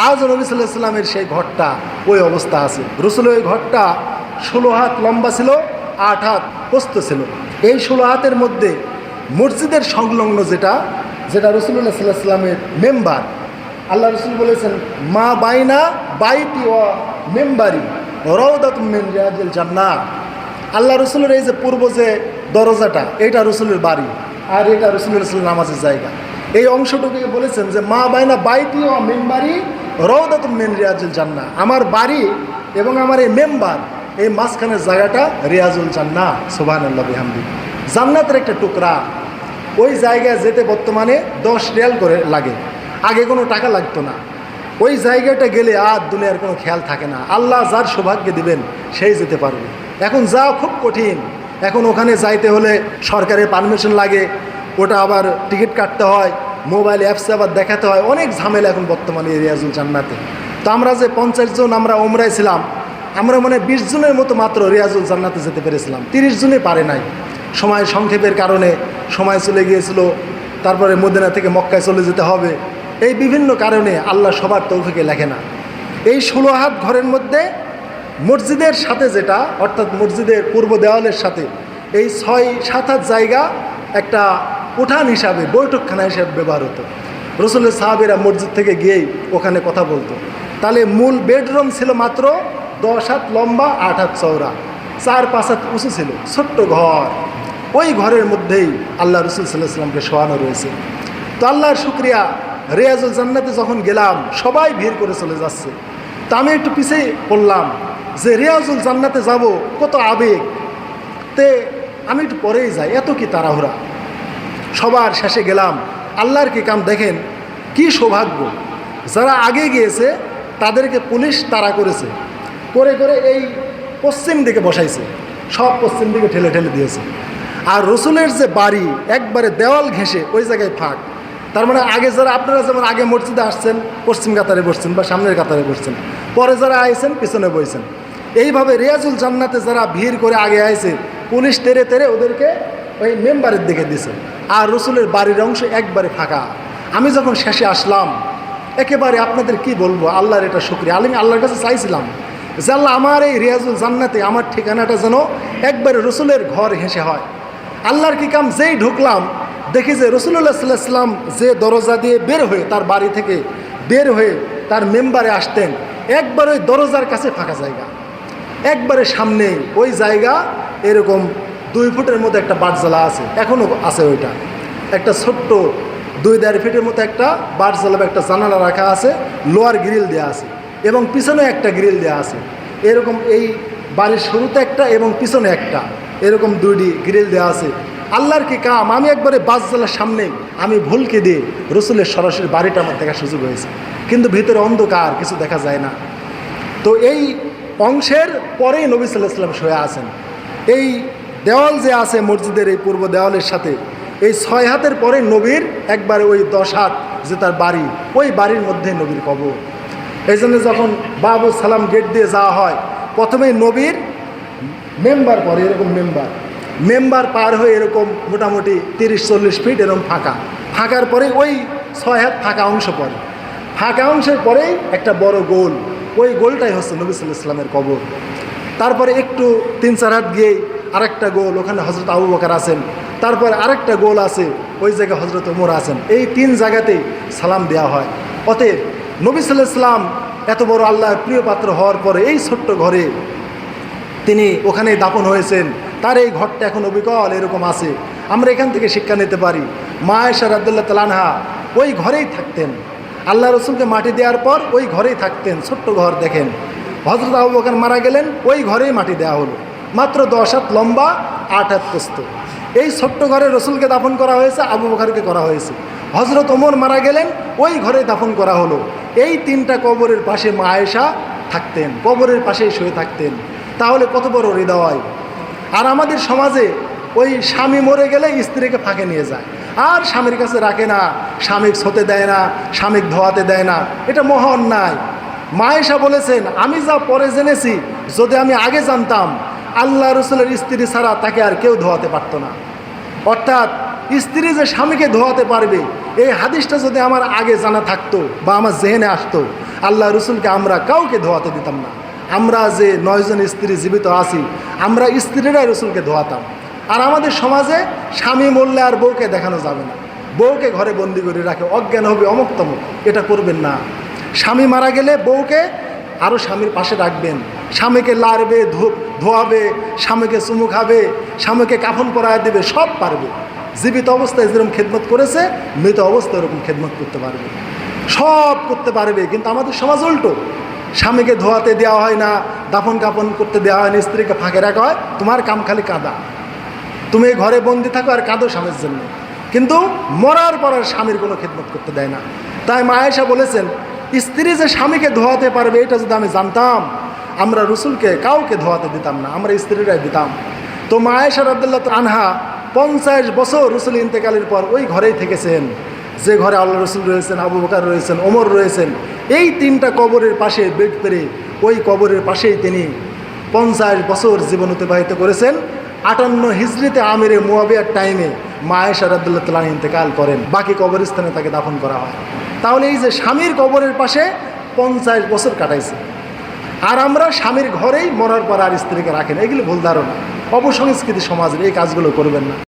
আজও নবী সাল্লাল্লাহু আলাইহি সাল্লামের সেই ঘরটা ওই অবস্থা আছে। রসুলের ওই ঘরটা 16 হাত লম্বা ছিল, 8 হাত প্রস্থ ছিল। এই 16 হাতের মধ্যে মসজিদের সংলগ্ন যেটা রসুল্লাহ সাল্লাল্লাহু আলাইহি সাল্লামের মেম্বার, আল্লাহ রসুল বলেছেন মা বাইনা বাইতি ও মেম্বারি রাউদাতুম মিন রিয়াজিল জান্নাহ। আল্লাহ রসুলের এই যে পূর্ব যে দরজাটা, এটা রসুলের বাড়ি, আর এটা রসুলের নামাজের জায়গা। এই অংশটুকুকে বলেছেন যে মা বাইনা বাইতি ও মেম্বারি রাউদাতুম মিন রিয়াজিল জান্নাহ। আমার বাড়ি এবং আমার এই মেম্বার, এই মাঝখানের জায়গাটা রিয়াজুল জান্নাহ। সুবহানাল্লাহ বিহামদিহি। জান্নাতের একটা টুকরা। ওই জায়গায় যেতে বর্তমানে 10 রিয়াল করে লাগে, আগে কোনো টাকা লাগতো না। ওই জায়গাটা গেলে আর দুনিয়ার কোনো খেয়াল থাকে না। আল্লাহ যার সৌভাগ্য দিবেন সেই যেতে পারবে। এখন যাওয়া খুব কঠিন। এখন ওখানে যাইতে হলে সরকারের পারমিশন লাগে, ওটা আবার টিকিট কাটতে হয়, মোবাইল অ্যাপসে আবার দেখাতে হয়, অনেক ঝামেলা এখন বর্তমানে রিয়াজুল জান্নাতে। তো আমরা যে 50 জন আমরা ওমরায় ছিলাম, আমরা 20 জনের মতো মাত্র রিয়াজুল জান্নাতে যেতে পেরেছিলাম। 30 জনই পারে নাই, সময় সংক্ষেপের কারণে সময় চলে গিয়েছিল। তারপরে মদিনা থেকে মক্কায় চলে যেতে হবে, এই বিভিন্ন কারণে আল্লাহ সবার তৌফিকে লেখে না। এই 16 হাত ঘরের মধ্যে মসজিদের সাথে যেটা, অর্থাৎ মসজিদের পূর্ব দেওয়ালের সাথে এই 6-7 হাত জায়গা একটা উঠান হিসাবে, বৈঠকখানা হিসাবে ব্যবহার হতো। রসুলের সাহাবীরা মসজিদ থেকে গিয়েই ওখানে কথা বলতো। তাহলে মূল বেডরুম ছিল মাত্র 10 হাত লম্বা, 8 হাত চওড়া, 4-5 হাত উঁচু ছিল, ছোট্ট ঘর। ওই ঘরের মধ্যেই আল্লাহ রসুল সাল্লাল্লাহু আলাইহি সাল্লামকে শোয়ানো রয়েছে। তো আল্লাহর শুকরিয়া, রিয়াজুল জান্নাতে যখন গেলাম সবাই ভিড় করে চলে যাচ্ছে। তো আমি একটু পিছিয়ে পড়লাম যে রিয়াজুল জান্নাতে যাব, কত আবেগ। তে আমি একটু পরেই যাই, এত কি তাড়াহুড়া। সবার শেষে গেলাম। আল্লাহর কি কাম দেখেন, কি সৌভাগ্য। যারা আগে গিয়েছে তাদেরকে পুলিশ তাড়া করেছে, করে করে এই পশ্চিম দিকে বসাইছে, সব পশ্চিম দিকে ঠেলে ঠেলে দিয়েছে। আর রসুলের যে বাড়ি একবারে দেওয়াল ঘেঁষে ওই জায়গায় ফাঁক। তার মানে আগে যারা, আপনারা যেমন আগে মসজিদে আসছেন পশ্চিম কাতারে বসছেন বা সামনের কাতারে বসছেন, পরে যারা আইছেন পিছনে বইছেন। এইভাবে রিয়াজুল জান্নাতে যারা ভিড় করে আগে আইছে, পুলিশ তেরে তেরে ওদেরকে ওই মেম্বারের দিকে দিছে। আর রসুলের বাড়ির অংশ একবারে ফাঁকা। আমি যখন শেষে আসলাম, একেবারে আপনাদের কি বলবো, আল্লাহর এটা শুকরিয়া। আমি আল্লাহর কাছে চাইছিলাম যে আল্লাহ আমার এই রিয়াজুল জান্নাতে আমার ঠিকানাটা যেন একবারে রসুলের ঘর ঘেঁষে হয়। আল্লাহর কি কাম, যেই ঢুকলাম দেখি যে রসুল্লাহ সাল্লাল্লাহু আলাইহি সাল্লাম যে দরজা দিয়ে বের হয়ে, তার বাড়ি থেকে বের হয়ে তার মেম্বারে আসতেন, একবার ওই দরজার কাছে ফাঁকা জায়গা, একবারে সামনে ওই জায়গা এরকম 2 ফুটের মতো একটা বাটজালা আছে, এখনও আছে। ওইটা একটা ছোট্ট 2-2.5 ফিটের মতো একটা বাটজালা, একটা জানালা রাখা আছে, লোয়ার গ্রিল দেওয়া আছে এবং পিছনে একটা গ্রিল দেওয়া আছে। এরকম এই বাড়ির শুরুতে একটা এবং পিছনে একটা, এরকম 2টি গ্রিল দেওয়া আছে। আল্লাহর কি কাম, আমি একবারে বাসজালার সামনে আমি ভুলকে দিয়ে রসুলের সরাসরি বাড়িটা আমার দেখার সুযোগ হয়েছে, কিন্তু ভিতরে অন্ধকার, কিছু দেখা যায় না। তো এই অংশের পরেই নবী সাল্লাল্লাহু আলাইহি সাল্লাম শুয়ে আছেন। এই দেওয়াল যে আছে মসজিদের এই পূর্ব দেওয়ালের সাথে, এই 6 হাতের পরে নবীর একবারে ওই 10 হাত যে তার বাড়ি, ওই বাড়ির মধ্যে নবীর কবর। এই জন্য যখন বাবু সালাম গেট দিয়ে যাওয়া হয়, প্রথমেই নবীর মেম্বার পরে, এরকম মেম্বার পার হয়ে এরকম মোটামুটি 30-40 ফিট এরকম ফাঁকার পরে ওই 6 হাত ফাঁকা অংশ পড়ে। ফাঁকা অংশের পরেই একটা বড় গোল, ওই গোলটাই হচ্ছে নবী সাল্লাল্লাহু আলাইহি সাল্লামের কবর। তারপরে একটু 3-4 হাত গিয়েই আরেকটা গোল, ওখানে হযরত আবু বকর আছেন। তারপর আরেকটা গোল আছে, ওই জায়গায় হযরত ওমর আছেন। এই 3 জায়গাতেই সালাম দেওয়া হয়। অতএব নবী সাল্লাল্লাহু আলাইহি সাল্লাম এত বড় আল্লাহর প্রিয় পাত্র হওয়ার পরে এই ছোট্ট ঘরে তিনি ওখানেই দাফন হয়েছেন। তার এই ঘরটা এখন অবিকল এরকম আছে। আমরা এখান থেকে শিক্ষা নিতে পারি। মা আয়েশা রাদিয়াল্লাহু তাআলা আনহা ওই ঘরেই থাকতেন। আল্লাহ রসুলকে মাটি দেওয়ার পর ওই ঘরেই থাকতেন, ছোট্ট ঘর। দেখেন হযরত আবু বকর মারা গেলেন, ওই ঘরেই মাটি দেওয়া হলো, মাত্র 10 হাত লম্বা, 8 হাত প্রস্থ। এই ছোট্ট ঘরে রসুলকে দাফন করা হয়েছে, আবু বকরকে করা হয়েছে। হযরত ওমর মারা গেলেন, ওই ঘরে দাফন করা হলো। এই 3টা কবরের পাশে মা আয়েশা থাকতেন, কবরের পাশেই শুয়ে থাকতেন। তাহলে কত বড় হৃদয়। আর আমাদের সমাজে ওই স্বামী মরে গেলে স্ত্রীকে ফাঁকে নিয়ে যায়, আর স্বামীর কাছে রাখে না, স্বামীকে ছুঁতে দেয় না, স্বামীকে ধোয়াতে দেয় না। এটা মহা অন্যায়। মা আয়েশা বলেছেন, আমি যা পরে জেনেছি, যদি আমি আগে জানতাম আল্লাহ রসুলের স্ত্রী ছাড়া তাকে আর কেউ ধোয়াতে পারতো না। অর্থাৎ স্ত্রী যে স্বামীকে ধোয়াতে পারবে, এই হাদিসটা যদি আমার আগে জানা থাকতো বা আমার জেহেনে আসতো, আল্লাহ রসুলকে আমরা কাউকে ধোয়াতে দিতাম না। আমরা যে 9 জন স্ত্রী জীবিত আছি, আমরা স্ত্রীরাই রসুলকে ধোয়াতাম। আর আমাদের সমাজে স্বামী মরলে আর বউকে দেখানো যাবে না, বউকে ঘরে বন্দি করে রাখে, অজ্ঞান হবে, অমুক তমুক। এটা করবেন না। স্বামী মারা গেলে বউকে আরও স্বামীর পাশে রাখবেন, স্বামীকে লাড়বে, ধোয়াবে, স্বামীকে চুমু খাবে, স্বামীকে কাফন পরায় দেবে, সব পারবে। জীবিত অবস্থায় যেরকম খেদমত করেছে, মৃত অবস্থায় ওরকম খেদমত করতে পারবে, সব করতে পারবে। কিন্তু আমাদের সমাজ উল্টো, স্বামীকে ধোয়াতে দেওয়া হয় না, দাফন কাফন করতে দেওয়া হয় না, স্ত্রীকে ফাঁকে রাখা হয়। তোমার কাম খালি কাঁদা, তুমি ঘরে বন্দি থাকো আর কাঁদো স্বামীর জন্য, কিন্তু মরার পর আর স্বামীর কোনো খেদমত করতে দেয় না। তাই মা আয়েশা বলেছেন, স্ত্রী যে স্বামীকে ধোয়াতে পারবে এটা যদি আমি জানতাম, আমরা রসুলকে কাউকে ধোয়াতে দিতাম না, আমরা স্ত্রীরাই দিতাম। তো মা আয়েশা রাদিয়াল্লাহু তাআলা আনহা 50 বছর রসুল ইন্তেকালের পর ওই ঘরেই থেকেছেন, যে ঘরে আল্লাহ রসুল রয়েছেন, আবু বকর রয়েছেন, ওমর রয়েছেন। এই 3টা কবরের পাশে বেড পেরে ওই কবরের পাশেই তিনি 50 বছর জীবন অতিবাহিত করেছেন। 58 হিজরিতে আমিরে মুয়াবিয়ার টাইমে মা আয়েশা রাদিয়াল্লাহু তাআলা ইন্তেকাল করেন, বাকি কবরস্থানে তাকে দাফন করা হয়। তাহলে এই যে স্বামীর কবরের পাশে 50 বছর কাটাইছে, আর আমরা স্বামীর ঘরেই মরার পর আর স্ত্রীকে রাখেন, এগুলো ভুল ধারণা। অপসংস্কৃতি সমাজের এই কাজগুলো করবেন না।